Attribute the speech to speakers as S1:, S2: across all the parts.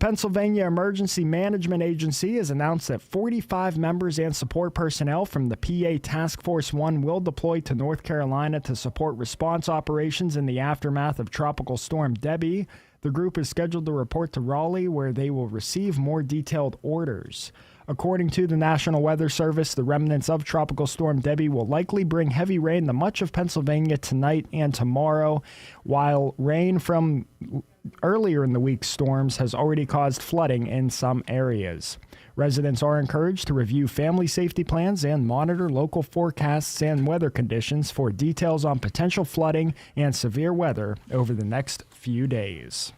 S1: Pennsylvania Emergency Management Agency has announced that 45 members and support personnel from the PA Task Force 1 will deploy to North Carolina to support response operations in the aftermath of Tropical Storm Debbie. The group is scheduled to report to Raleigh, where they will receive more detailed orders. According to the National Weather Service, the remnants of Tropical Storm Debbie will likely bring heavy rain to much of Pennsylvania tonight and tomorrow, while rain from earlier in the week's storms has already caused flooding in some areas. Residents are encouraged to review family safety plans and monitor local forecasts and weather conditions for details on potential flooding and severe weather over the next few days.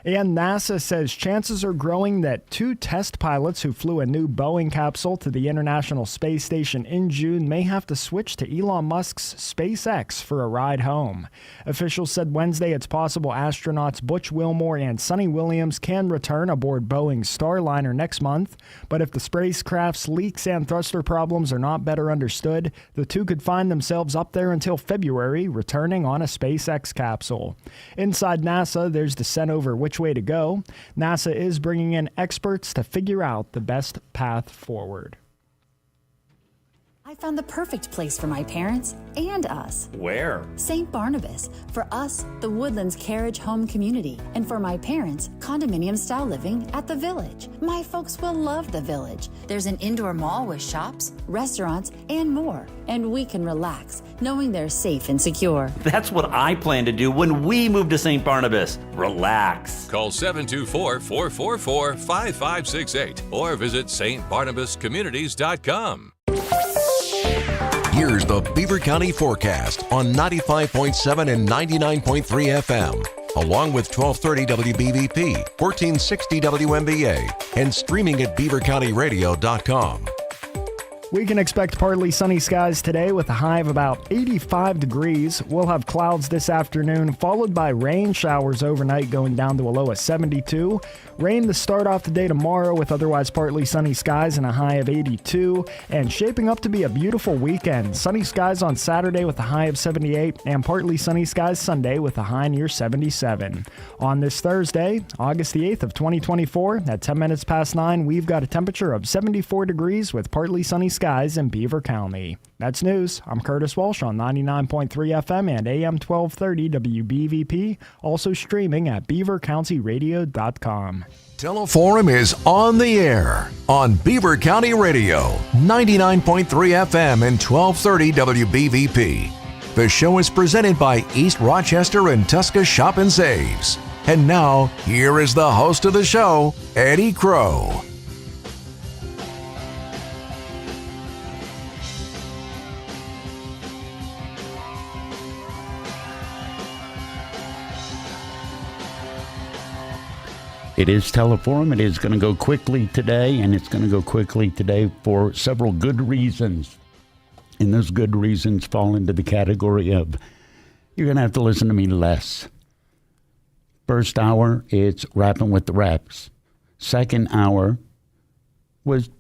S1: And NASA says chances are growing that 2 test pilots who flew a new Boeing capsule to the International Space Station in June may have to switch to Elon Musk's SpaceX for a ride home. Officials said Wednesday it's possible astronauts Butch Wilmore and Sonny Williams can return aboard Boeing's Starliner next month, but if the spacecraft's leaks and thruster problems are not better understood, the two could find themselves up there until February, returning on a SpaceX capsule. Inside NASA, there's dissent over which way to go. NASA is bringing in experts to figure out the best path forward.
S2: I found the perfect place for my parents and us.
S3: Where?
S2: St. Barnabas. For us, the Woodlands Carriage Home Community. And for my parents, condominium-style living at the Village. My folks will love the Village. There's an indoor mall with shops, restaurants, and more. And we can relax, knowing they're safe and secure.
S3: That's what I plan to do when we move to St. Barnabas. Relax.
S4: Call 724-444-5568 or visit stbarnabascommunities.com.
S5: Here's the Beaver County forecast on 95.7 and 99.3 FM, along with 1230 WBVP, 1460 WMBA, and streaming at beavercountyradio.com.
S1: We can expect partly sunny skies today with a high of about 85 degrees. We'll have clouds this afternoon, followed by rain showers overnight going down to a low of 72. Rain to start off the day tomorrow with otherwise partly sunny skies and a high of 82. And shaping up to be a beautiful weekend. Sunny skies on Saturday with a high of 78 and partly sunny skies Sunday with a high near 77. On this Thursday, August the 8th of 2024, at 10 minutes past 9, we've got a temperature of 74 degrees with partly sunny skies in Beaver County. That's news. I'm Curtis Walsh on 99.3 FM and AM 1230 WBVP, also streaming at beavercountyradio.com.
S5: Teleforum is on the air on Beaver County Radio, 99.3 FM and 1230 WBVP. The show is presented by East Rochester and Tusca Shop and Saves. And now, here is the host of the show, Eddie Crow.
S6: It is Teleforum. It is going to go quickly today, and it's going to go quickly today for several good reasons. And those good reasons fall into the category of you're going to have to listen to me less. First hour, it's Rappin' with the Raps. Second hour was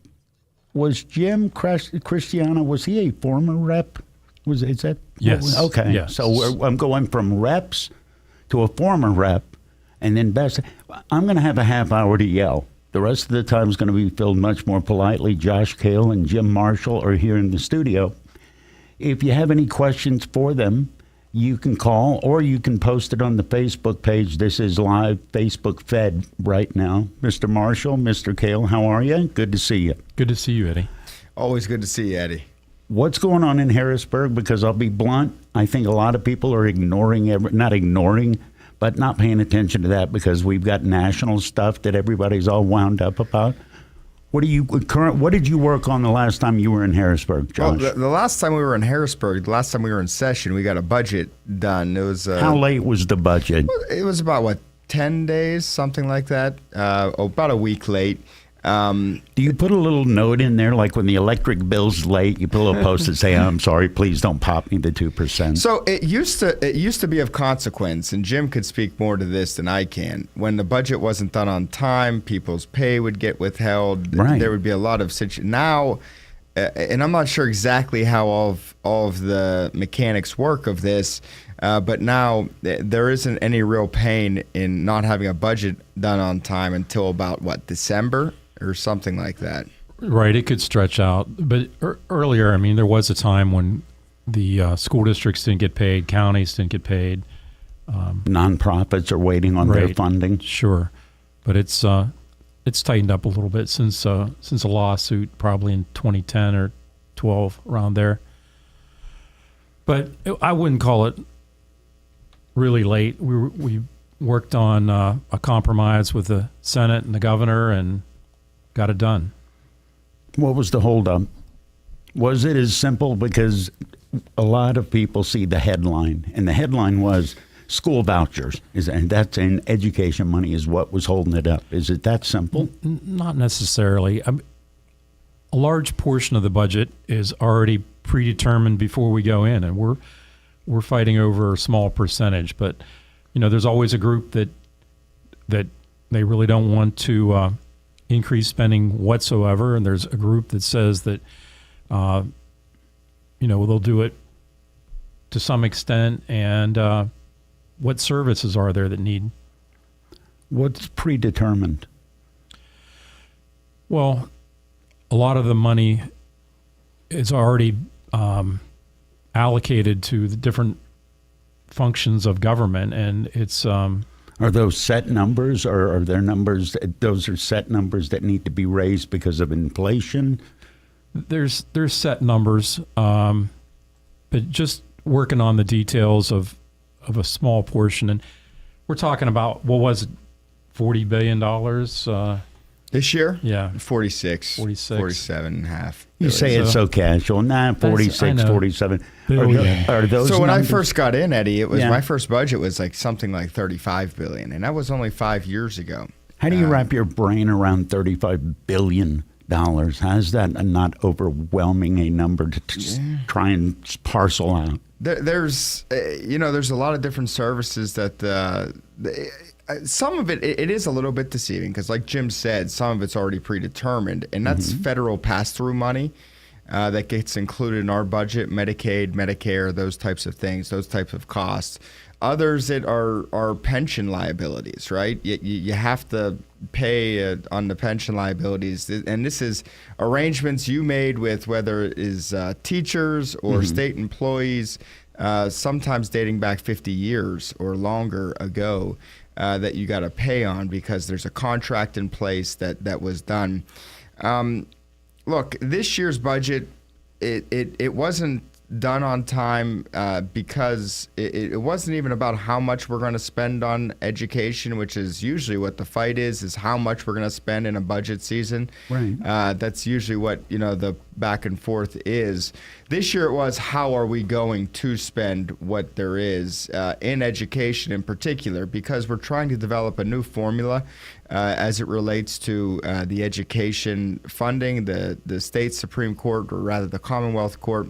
S6: Jim Cristiano, was he a former rep? Is that?
S7: Yes.
S6: Okay.
S7: Yes.
S6: So I'm going from reps to a former rep. And then I'm going to have a half hour to yell. The rest of the time is going to be filled much more politely. Josh KAIL and Jim Marshall are here in the studio. If you have any questions for them, you can call or you can post it on the Facebook page. This is live Facebook fed right now. Mr. Marshall, Mr. KAIL, how are you? Good to see you.
S7: Good to see you, Eddie.
S8: Always good to see you, Eddie.
S6: What's going on in Harrisburg? Because I'll be blunt, I think a lot of people are but not paying attention to that because we've got national stuff that everybody's all wound up about. What did you work on the last time you were in Harrisburg, Josh?
S8: Well, the last time we were in Harrisburg, the last time we were in session, we got a budget done. It was
S6: how late was the budget?
S8: It was about 10 days, something like that. About a week late.
S6: Do you put a little note in there, like when the electric bill's late, you put a little post that say, "I'm sorry, please don't pop me the 2%."
S8: So it used to be of consequence, and Jim could speak more to this than I can. When the budget wasn't done on time, people's pay would get withheld.
S6: Right.
S8: There would be a lot of Now, and I'm not sure exactly how all of the mechanics work of this, but now there isn't any real pain in not having a budget done on time until about, December or something like that.
S7: Right, it could stretch out. But earlier, I mean, there was a time when the school districts didn't get paid, counties didn't get paid.
S6: Nonprofits are waiting on their funding.
S7: Sure, but it's tightened up a little bit since a lawsuit, probably in 2010 or 12, around there. But I wouldn't call it really late. We worked on a compromise with the Senate and the governor and got it done.
S6: What was the holdup? Was it as simple? Because a lot of people see the headline, and the headline was school vouchers, and that's in education money is what was holding it up. Is it that simple?
S7: Not necessarily. A large portion of the budget is already predetermined before we go in, and we're fighting over a small percentage. But there's always a group that they really don't want to increase spending whatsoever, and there's a group that says that they'll do it to some extent, and what services are there that need?
S6: What's predetermined?
S7: Well, a lot of the money is already allocated to the different functions of government, and it's
S6: are those set numbers, or are there numbers those are set numbers that need to be raised because of inflation?
S7: There's set numbers, but just working on the details of a small portion, and we're talking about, what was it, $40 billion
S8: this year?
S7: Yeah,
S8: 47 and a half.
S6: You say it's so casual. 46, 47. Are those
S8: so when
S6: numbers?
S8: I first got in, Eddie, it was my first budget was like something like $35 billion, and that was only 5 years ago.
S6: How do you wrap your brain around $35 billion? How's that not overwhelming a number to try and parcel out? There's
S8: a lot of different services that some of it is a little bit deceiving, because like Jim said, some of it's already predetermined, and that's federal pass-through money that gets included in our budget, Medicaid, Medicare, those types of things, those types of costs. Others that are pension liabilities, right? You have to pay on the pension liabilities, and this is arrangements you made with whether it is teachers or state employees, sometimes dating back 50 years or longer ago, that you got to pay on because there's a contract in place that was done. Look, this year's budget, it wasn't done on time because it wasn't even about how much we're going to spend on education, which is usually what the fight is how much we're going to spend in a budget season.
S6: Right.
S8: That's usually what the back and forth is. This year it was, how are we going to spend what there is in education in particular, because we're trying to develop a new formula as it relates to the education funding. The state Supreme Court, or rather the Commonwealth Court,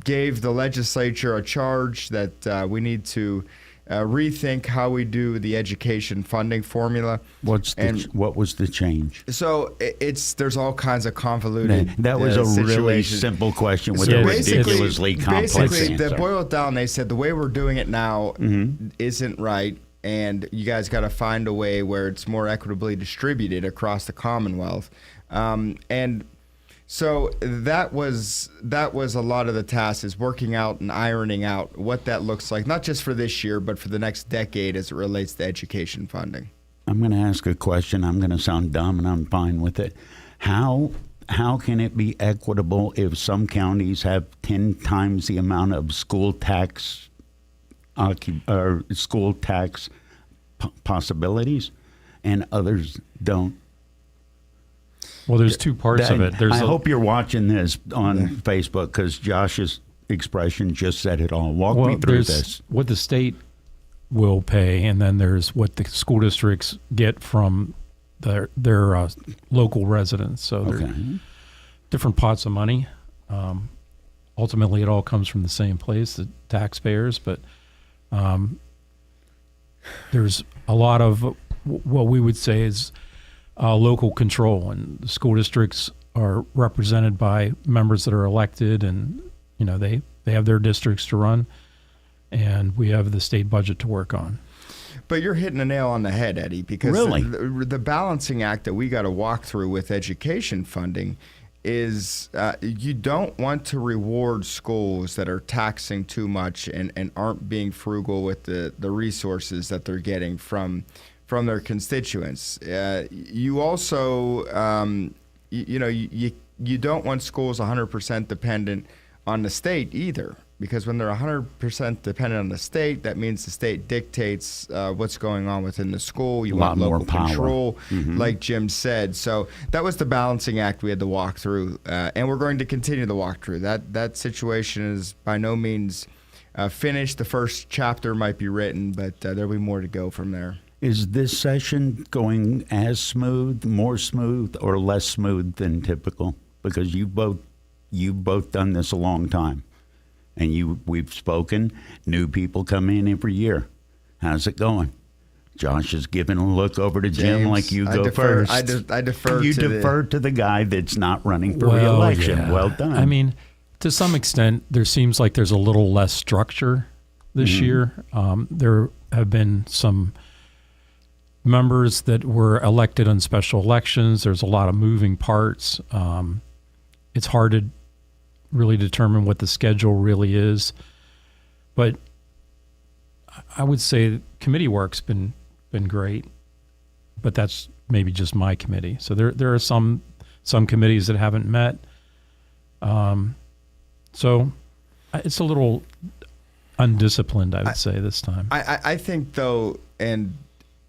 S8: gave the legislature a charge that we need to rethink how we do the education funding formula.
S6: What was the change?
S8: So there's all kinds of convoluted
S6: That was a really simple question with a ridiculously complex
S8: basically,
S6: answer.
S8: They boiled it down. They said the way we're doing it now isn't right, and you guys got to find a way where it's more equitably distributed across the Commonwealth. And so that was a lot of the task, is working out and ironing out what that looks like, not just for this year, but for the next decade as it relates to education funding.
S6: I'm going to ask a question. I'm going to sound dumb, and I'm fine with it. How can it be equitable if some counties have 10 times the amount of school tax possibilities and others don't?
S7: Well, there's two parts of it.
S6: I hope you're watching this on Facebook, because Josh's expression just said it all. Walk me through this.
S7: What the state will pay, and then there's what the school districts get from their local residents. So they're different pots of money. Ultimately, it all comes from the same place, the taxpayers. But there's a lot of what we would say is local control, and the school districts are represented by members that are elected, and they have their districts to run, and we have the state budget to work on.
S8: But you're hitting a nail on the head, Eddie, because
S6: Really?
S8: the balancing act that we got to walk through with education funding is you don't want to reward schools that are taxing too much and aren't being frugal with the resources that they're getting from their constituents. You also, you don't want schools 100% dependent on the state either. Because when they're 100% dependent on the state, that means the state dictates what's going on within the school. You want local control, like Jim said. So that was the balancing act we had to walk through, and we're going to continue to walk through. That situation is by no means finished. The first chapter might be written, but there'll be more to go from there.
S6: Is this session going as smooth, more smooth, or less smooth than typical? Because you've both done this a long time. And we've spoken. New people come in every year. How's it going? Josh is giving a look over to Jim
S8: James,
S6: like you go first.
S8: I defer.
S6: You
S8: to
S6: defer to the guy that's not running for re-election.
S7: Yeah.
S6: Well done.
S7: I mean, to some extent, there seems like there's a little less structure this year. There have been some members that were elected on special elections. There's a lot of moving parts. It's hard to really determine what the schedule really is, but I would say committee work's been great, but that's maybe just my committee. So there are some committees that haven't met, so it's a little undisciplined, I would say, this time.
S8: I think though, and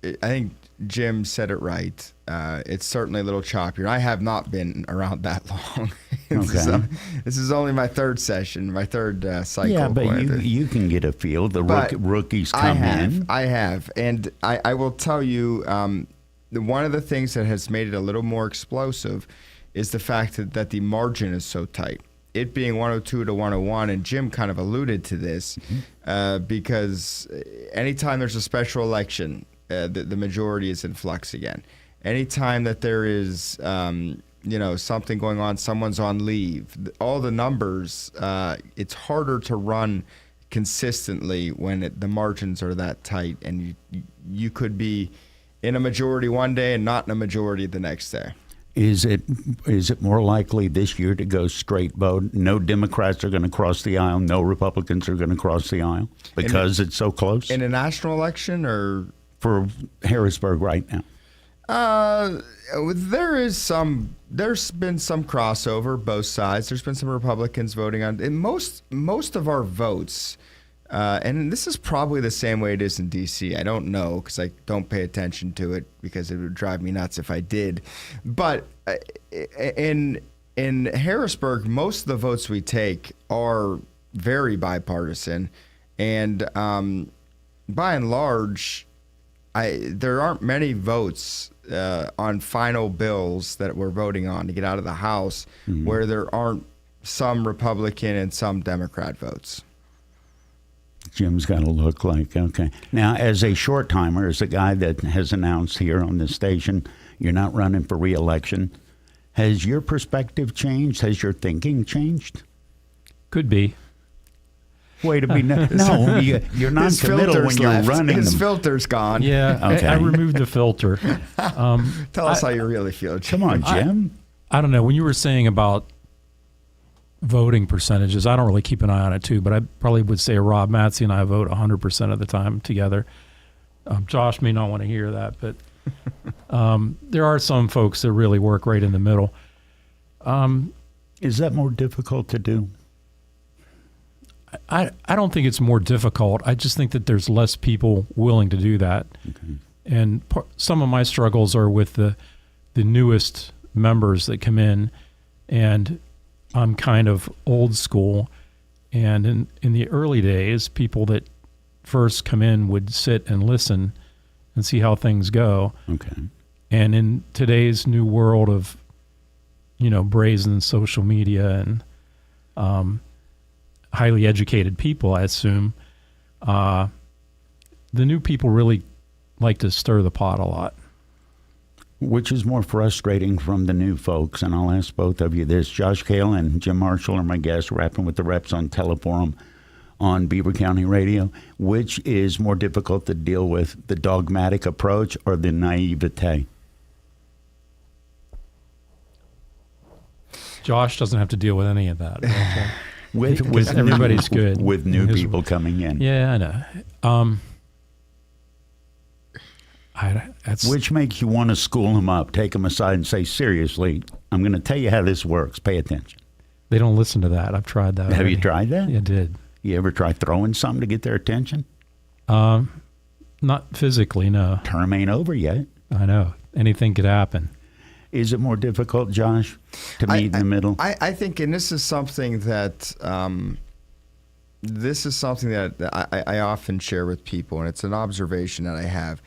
S8: I think Jim said it right. It's certainly a little choppier. I have not been around that long. This is only my third session, my third cycle.
S6: Yeah, but you can get a feel. The rookies come in.
S8: I have. And I will tell you, one of the things that has made it a little more explosive is the fact that the margin is so tight. It being 102 to 101, and Jim kind of alluded to this, because anytime there's a special election, the majority is in flux again. Anytime that there is, something going on, someone's on leave, all the numbers, it's harder to run consistently when the margins are that tight, and you could be in a majority one day and not in a majority the next day.
S6: Is it more likely this year to go straight vote? No Democrats are going to cross the aisle. No Republicans are going to cross the aisle because it's so close?
S8: In a national election, or
S6: for Harrisburg right now?
S8: There's been some crossover, both sides. There's been some Republicans voting on, and most of our votes, and this is probably the same way it is in D.C. I don't know because I don't pay attention to it because it would drive me nuts if I did. But in Harrisburg, most of the votes we take are very bipartisan, and by and large, there aren't many votes on final bills that we're voting on to get out of the House where there aren't some Republican and some Democrat votes.
S6: Jim's got to look like, okay. Now, as a short timer, as a guy that has announced here on this station, you're not running for re-election, has your perspective changed? Has your thinking changed?
S7: Could be.
S6: Way to be no, you're not committal when you're running.
S8: His filter's gone.
S7: Yeah, okay. I removed the filter.
S8: Tell us how you really feel, Jim.
S6: Come on, Jim.
S7: I don't know. When you were saying about voting percentages, I don't really keep an eye on it too, but I probably would say Rob Matze and I vote 100% of the time together. Josh may not want to hear that, but there are some folks that really work right in the middle.
S6: Is that more difficult to do?
S7: I don't think it's more difficult. I just think that there's less people willing to do that. Okay. And some of my struggles are with the newest members that come in, and I'm kind of old school. And in the early days, people that first come in would sit and listen and see how things go.
S6: Okay.
S7: And in today's new world of, brazen social media and highly educated people, I assume, the new people really like to stir the pot a lot.
S6: Which is more frustrating from the new folks? And I'll ask both of you this. Josh KAIL and Jim Marshall are my guests, Rappin with the Reps on Teleforum on Beaver County Radio. Which is more difficult to deal with, the dogmatic approach or the naivete?
S7: Josh doesn't have to deal with any of that.
S6: with
S7: everybody's good.
S6: With new people coming in.
S7: Yeah, I know.
S6: Which makes you want to school them up, take them aside and say, seriously, I'm going to tell you how this works. Pay attention.
S7: They don't listen to that. I've tried that.
S6: Have you tried that?
S7: Yeah, I did.
S6: You ever try throwing something to get their attention?
S7: Not physically, no.
S6: Term ain't over yet.
S7: I know. Anything could happen. Is
S6: it more difficult, Josh, to meet in the middle?
S8: I think, and this is something that I often share with people, and it's an observation that I have.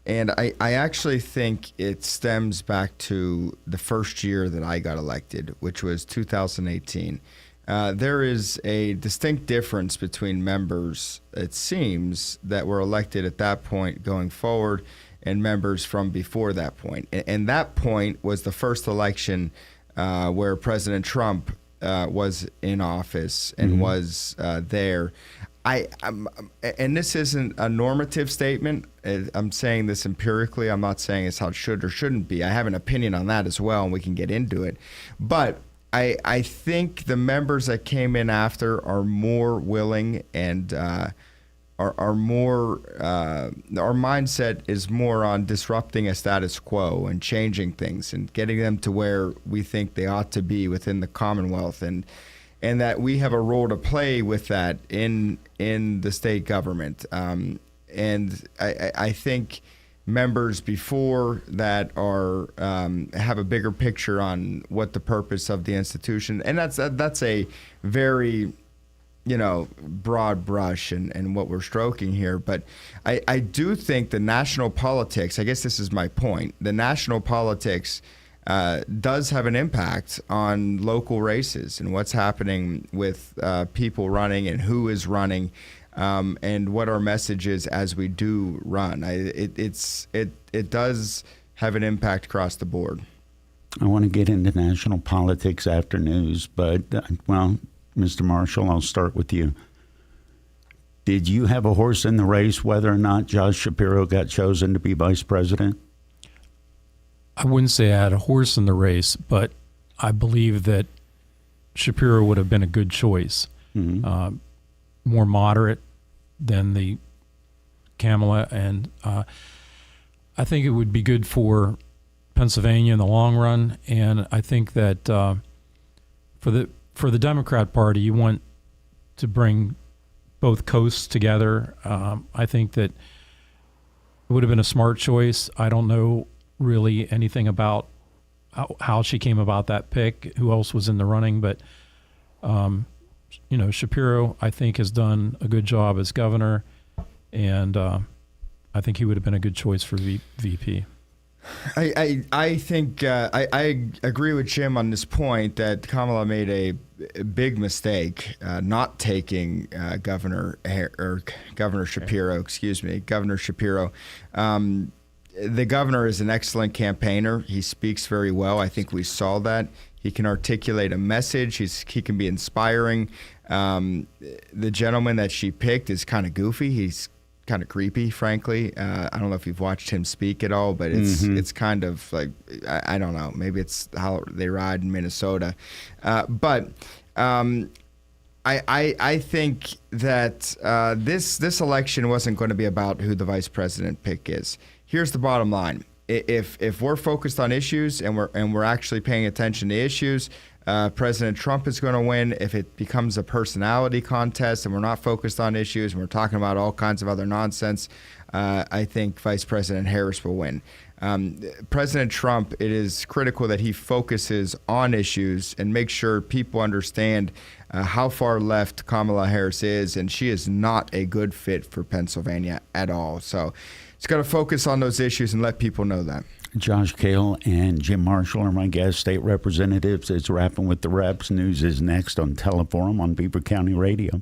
S8: And I actually think it stems back to the first year that I got elected, which was 2018. There is a distinct difference between members, it seems, that were elected at that point going forward and members from before that point. And that point was the first election where President Trump was in office and was there. And this isn't a normative statement. I'm saying this empirically. I'm not saying it's how it should or shouldn't be. I have an opinion on that as well, and we can get into it. But I think the members that came in after are more willing and are more. Our mindset is more on disrupting a status quo and changing things and getting them to where we think they ought to be within the Commonwealth, and that we have a role to play with that in the state government. And I think members before that are have a bigger picture on what the purpose of the institution, and that's a very broad brush and what we're stroking here. But I do think the national politics, I guess this is my point, the national politics does have an impact on local races and what's happening with people running and who is running, and what our message is as we do run. It does have an impact across the board.
S6: I want to get into national politics after news, but Mr. Marshall, I'll start with you. Did you have a horse in the race whether or not Josh Shapiro got chosen to be vice president?
S7: I wouldn't say I had a horse in the race, but I believe that Shapiro would have been a good choice. Mm-hmm. More moderate than the Kamala, and I think it would be good for Pennsylvania in the long run. And I think that for the Democrat Party, you want to bring both coasts together. I think that it would have been a smart choice. I don't know really anything about how she came about that pick, who else was in the running, but Shapiro, I think, has done a good job as governor, and I think he would have been a good choice for VP.
S8: I think I agree with Jim on this point that Kamala made a big mistake not taking Governor Shapiro. Governor Shapiro. The governor is an excellent campaigner. He speaks very well. I think we saw that. He can articulate a message. He can be inspiring. The gentleman that she picked is kind of goofy. He's kind of creepy, frankly. I don't know if you've watched him speak at all, but it's kind of like, I don't know. Maybe it's how they ride in Minnesota. But I think that this election wasn't going to be about who the vice president pick is. Here's the bottom line. If we're focused on issues and we're actually paying attention to issues, President Trump is going to win. If it becomes a personality contest and we're not focused on issues and we're talking about all kinds of other nonsense, I think Vice President Harris will win. President Trump, it is critical that he focuses on issues and makes sure people understand how far left Kamala Harris is, and she is not a good fit for Pennsylvania at all. So it's got to focus on those issues and let people know that.
S6: Josh KAIL and Jim Marshall are my guests, state representatives. It's Rappin with the Reps. News is next on Teleforum on Beaver County Radio.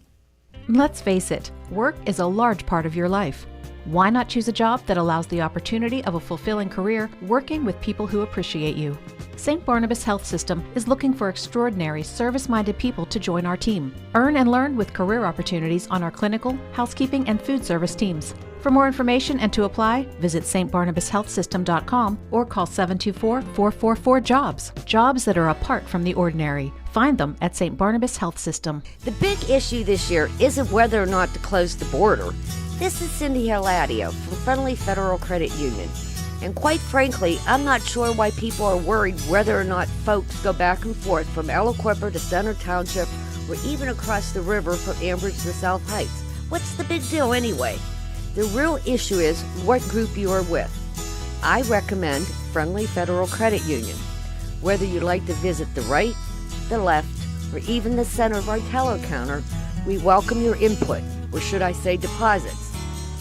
S9: Let's face it, work is a large part of your life. Why not choose a job that allows the opportunity of a fulfilling career working with people who appreciate you? St. Barnabas Health System is looking for extraordinary, service-minded people to join our team. Earn and learn with career opportunities on our clinical, housekeeping, and food service teams. For more information and to apply, visit stbarnabashealthsystem.com or call 724-444-JOBS. Jobs that are apart from the ordinary. Find them at St. Barnabas Health System.
S10: The big issue this year isn't whether or not to close the border. This is Cindy Hiladio from Friendly Federal Credit Union. And quite frankly, I'm not sure why people are worried whether or not folks go back and forth from Aliquipper to Center Township or even across the river from Ambridge to South Heights. What's the big deal anyway? The real issue is what group you are with. I recommend Friendly Federal Credit Union. Whether you like to visit the right, the left, or even the center of our teller counter, we welcome your input, or should I say deposits.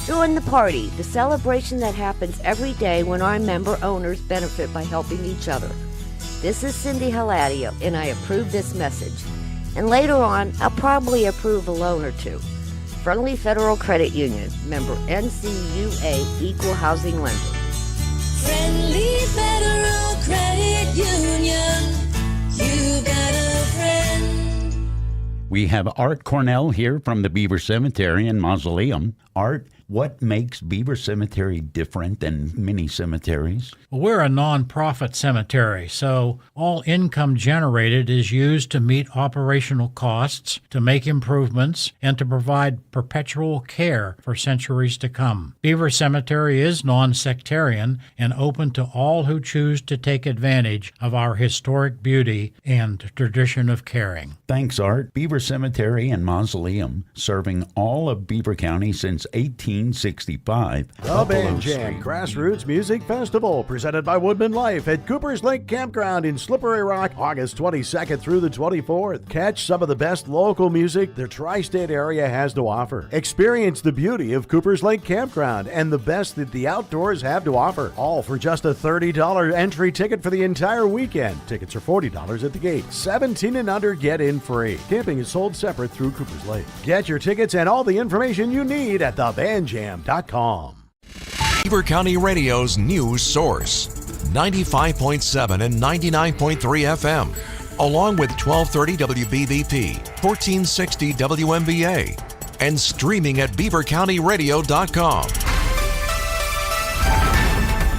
S10: Join the party, the celebration that happens every day when our member owners benefit by helping each other. This is Cindy Hiladio, and I approve this message. And later on, I'll probably approve a loan or two. Friendly Federal Credit Union, member NCUA, equal housing lender.
S11: Friendly Federal Credit Union, you got a friend.
S6: We have Art Cornell here from the Beaver Cemetery and Mausoleum. Art, what makes Beaver Cemetery different than many cemeteries?
S12: Well, we're a nonprofit cemetery, so all income generated is used to meet operational costs, to make improvements, and to provide perpetual care for centuries to come. Beaver Cemetery is non-sectarian and open to all who choose to take advantage of our historic beauty and tradition of caring.
S6: Thanks, Art. Beaver Cemetery and Mausoleum, serving all of Beaver County since 1865.
S13: The Band Jam Grassroots Music Festival, presented by Woodman Life at Cooper's Lake Campground in Slippery Rock, August 22nd through the 24th. Catch some of the best local music the tri-state area has to offer. Experience the beauty of Cooper's Lake Campground and the best that the outdoors have to offer. All for just a $30 entry ticket for the entire weekend. Tickets are $40 at the gate. 17 and under get in free. Camping is sold separate through Cooper's Lake. Get your tickets and all the information you need at thebandjam.com.
S5: Beaver County Radio's news source, 95.7 and 99.3 FM, along with 1230 WBVP, 1460 WMVA, and streaming at beavercountyradio.com.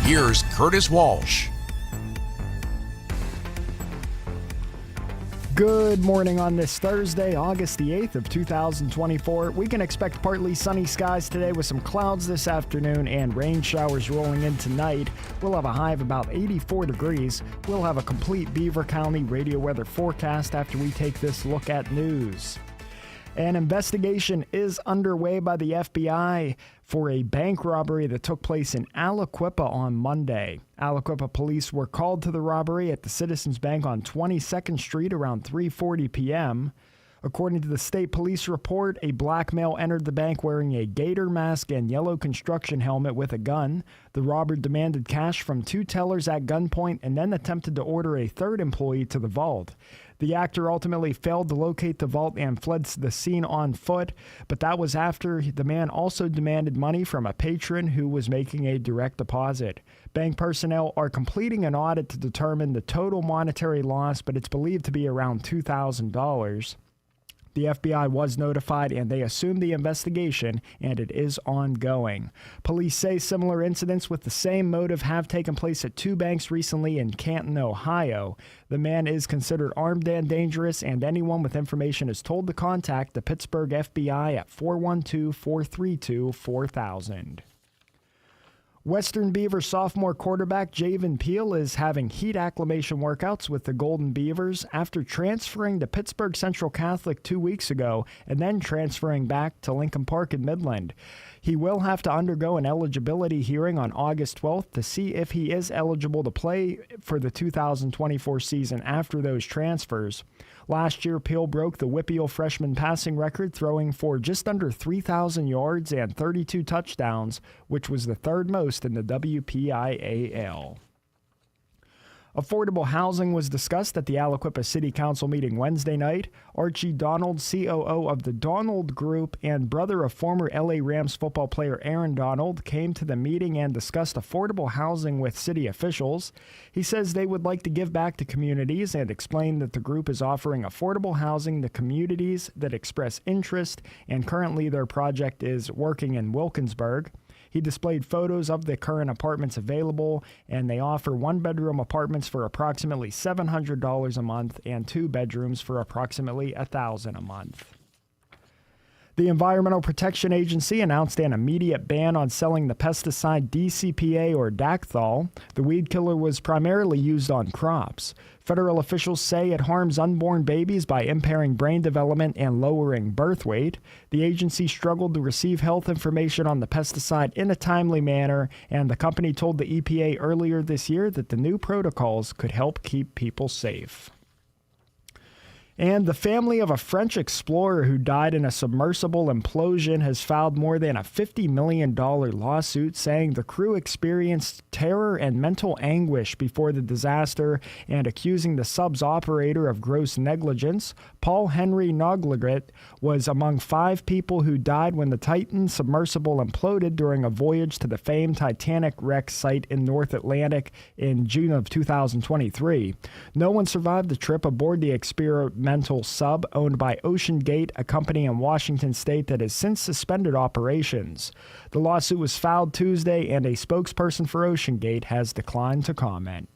S5: Here's Curtis Walsh.
S1: Good morning on this Thursday, August the 8th of 2024. We can expect partly sunny skies today with some clouds this afternoon and rain showers rolling in tonight. We'll have a high of about 84 degrees. We'll have a complete Beaver County radio weather forecast after we take this look at news. An investigation is underway by the FBI for a bank robbery that took place in Aliquippa on Monday. Aliquippa police were called to the robbery at the Citizens Bank on 22nd Street around 3:40 p.m. According to the state police report, a black male entered the bank wearing a gator mask and yellow construction helmet with a gun. The robber demanded cash from two tellers at gunpoint and then attempted to order a third employee to the vault. The actor ultimately failed to locate the vault and fled the scene on foot, but that was after the man also demanded money from a patron who was making a direct deposit. Bank personnel are completing an audit to determine the total monetary loss, but it's believed to be around $2,000. The FBI was notified and they assumed the investigation, and it is ongoing. Police say similar incidents with the same motive have taken place at two banks recently in Canton, Ohio. The man is considered armed and dangerous, and anyone with information is told to contact the Pittsburgh FBI at 412-432-4000. Western Beaver sophomore quarterback Javen Peel is having heat acclimation workouts with the Golden Beavers after transferring to Pittsburgh Central Catholic 2 weeks ago and then transferring back to Lincoln Park in Midland. He will have to undergo an eligibility hearing on August 12th to see if he is eligible to play for the 2024 season after those transfers. Last year, Peel broke the WPIAL freshman passing record, throwing for just under 3,000 yards and 32 touchdowns, which was the third most in the WPIAL. Affordable housing was discussed at the Aliquippa City Council meeting Wednesday night. Archie Donald, COO of the Donald Group and brother of former LA Rams football player Aaron Donald, came to the meeting and discussed affordable housing with city officials. He says they would like to give back to communities and explained that the group is offering affordable housing to communities that express interest, and currently their project is working in Wilkinsburg. He displayed photos of the current apartments available, and they offer one-bedroom apartments for approximately $700 a month and two bedrooms for approximately $1,000 a month. The Environmental Protection Agency announced an immediate ban on selling the pesticide DCPA or Dacthal. The weed killer was primarily used on crops. Federal officials say it harms unborn babies by impairing brain development and lowering birth weight. The agency struggled to receive health information on the pesticide in a timely manner, and the company told the EPA earlier this year that the new protocols could help keep people safe. And the family of a French explorer who died in a submersible implosion has filed more than a $50 million lawsuit, saying the crew experienced terror and mental anguish before the disaster and accusing the sub's operator of gross negligence. Paul Henry Noglegret was among 5 people who died when the Titan submersible imploded during a voyage to the famed Titanic wreck site in North Atlantic in June of 2023. No one survived the trip aboard the experimental sub owned by Ocean Gate, a company in Washington state that has since suspended operations. The lawsuit was filed Tuesday, and a spokesperson for Ocean Gate has declined to comment.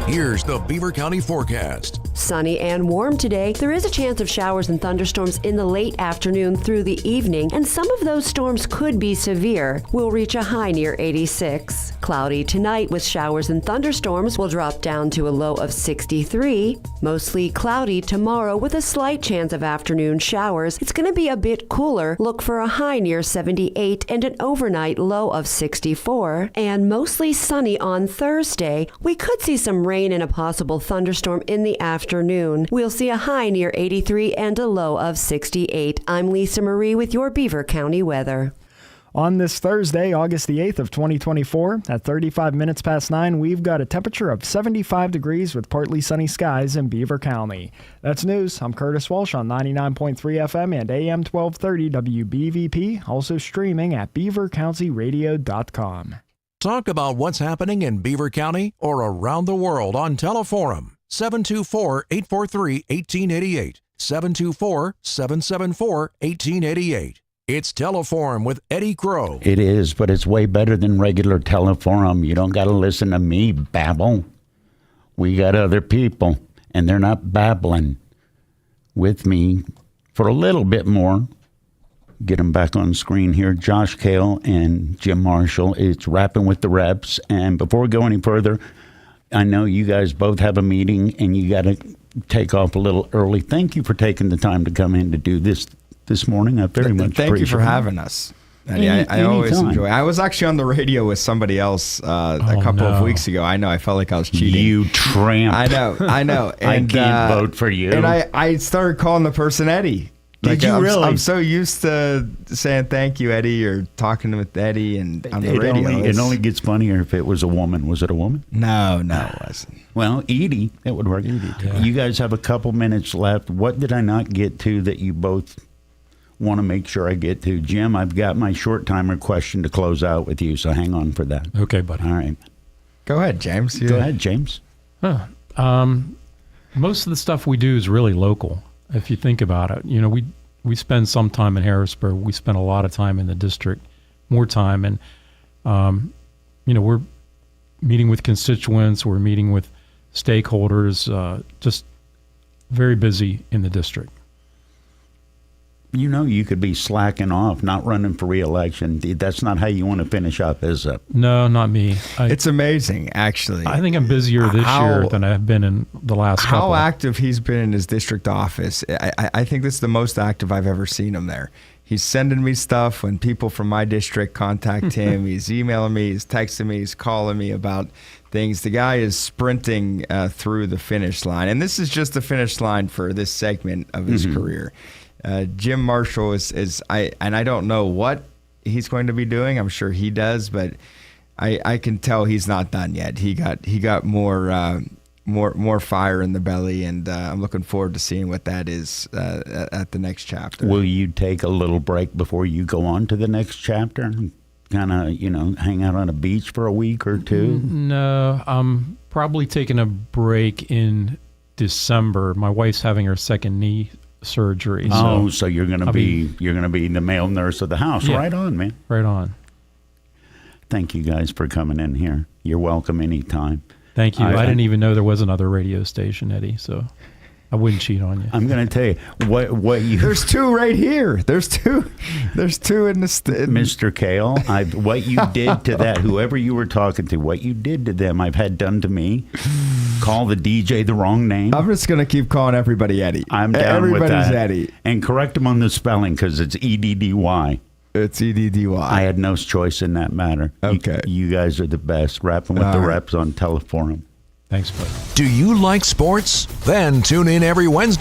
S5: Here's the Beaver County forecast.
S14: Sunny and warm today. There is a chance of showers and thunderstorms in the late afternoon through the evening, and some of those storms could be severe. We'll reach a high near 86. Cloudy tonight with showers and thunderstorms. Will drop down to a low of 63. Mostly cloudy tomorrow with a slight chance of afternoon showers. It's going to be a bit cooler. Look for a high near 78 and an overnight low of 64. And mostly sunny on Thursday. We could see some rain and a possible thunderstorm in the afternoon. We'll see a high near 83 and a low of 68. I'm Lisa Marie with your Beaver County weather.
S1: On this Thursday, August the 8th of 2024, at 35 minutes past 9, we've got a temperature of 75 degrees with partly sunny skies in Beaver County. That's news. I'm Curtis Walsh on 99.3 FM and AM 1230 WBVP, also streaming at beavercountyradio.com.
S5: Talk about what's happening in Beaver County or around the world on Teleforum. 724-843-1888. 724-774-1888. It's Teleforum with Eddie Crow.
S6: It is, but it's way better than regular Teleforum. You don't got to listen to me babble. We got other people, and they're not babbling with me for a little bit more. Get them back on screen here. Josh KAIL and Jim Marshall. It's Rappin with the Reps. And before we go any further, I know you guys both have a meeting and you got to take off a little early. Thank you for taking the time to come in to do this morning. I very much appreciate it.
S8: Thank you for having us. Eddie, I always enjoy it. I was actually on the radio with somebody else a couple of weeks ago. I know. I felt like I was cheating.
S6: You tramp.
S8: I know. And,
S6: I can't vote for you.
S8: And I started calling the person Eddie.
S6: Did you really?
S8: I'm so used to saying thank you, Eddie, or talking with Eddie and on the radio.
S6: It only gets funnier if it was a woman. Was it a woman?
S8: No, it wasn't.
S6: Well, Edie, that would work. Edie, yeah. You guys have a couple minutes left. What did I not get to that you both want to make sure I get to? Jim, I've got my short timer question to close out with you, so hang on for that.
S7: Okay, buddy.
S6: All right.
S8: Go ahead, James.
S6: Go ahead, James.
S7: Most of the stuff we do is really local. If you think about it, we spend some time in Harrisburg. We spend a lot of time in the district, more time, and we're meeting with constituents. We're meeting with stakeholders. Just very busy in the district.
S6: You could be slacking off, not running for re-election. That's not how you want to finish up, is it?
S7: No, not me.
S8: It's amazing, actually.
S7: I think I'm busier this year than I've been in the last couple.
S8: How active he's been in his district office. I think this is the most active I've ever seen him there. He's sending me stuff when people from my district contact him. He's emailing me, he's texting me, he's calling me about things. The guy is sprinting through the finish line. And this is just the finish line for this segment of his career. Jim Marshall I don't know what he's going to be doing. I'm sure he does, but I can tell he's not done yet. He got more fire in the belly, and I'm looking forward to seeing what that is at the next chapter.
S6: Will you take a little break before you go on to the next chapter? Kind of, hang out on a beach for a week or two?
S7: No, I'm probably taking a break in December. My wife's having her second knee surgery.
S6: So you're gonna be the male nurse of the house. Yeah. Right on, man.
S7: Right on.
S6: Thank you guys for coming in here. You're welcome anytime.
S7: Thank you. I didn't even know there was another radio station, Eddie, so I wouldn't cheat on you.
S6: I'm going to tell you what you...
S8: There's two right here. There's two in the...
S6: Mr. KAIL, what you did to that, whoever you were talking to, what you did to them, I've had done to me. Call the DJ the wrong name.
S8: I'm just going to keep calling everybody Eddie.
S6: I'm down with that.
S8: Everybody's Eddie.
S6: And correct them on the spelling, because it's EDDY.
S8: It's EDDY.
S6: I had no choice in that matter.
S8: Okay.
S6: You guys are the best. Rapping with the reps on Teleforum.
S7: Thanks, bud.
S5: Do you like sports? Then tune in every Wednesday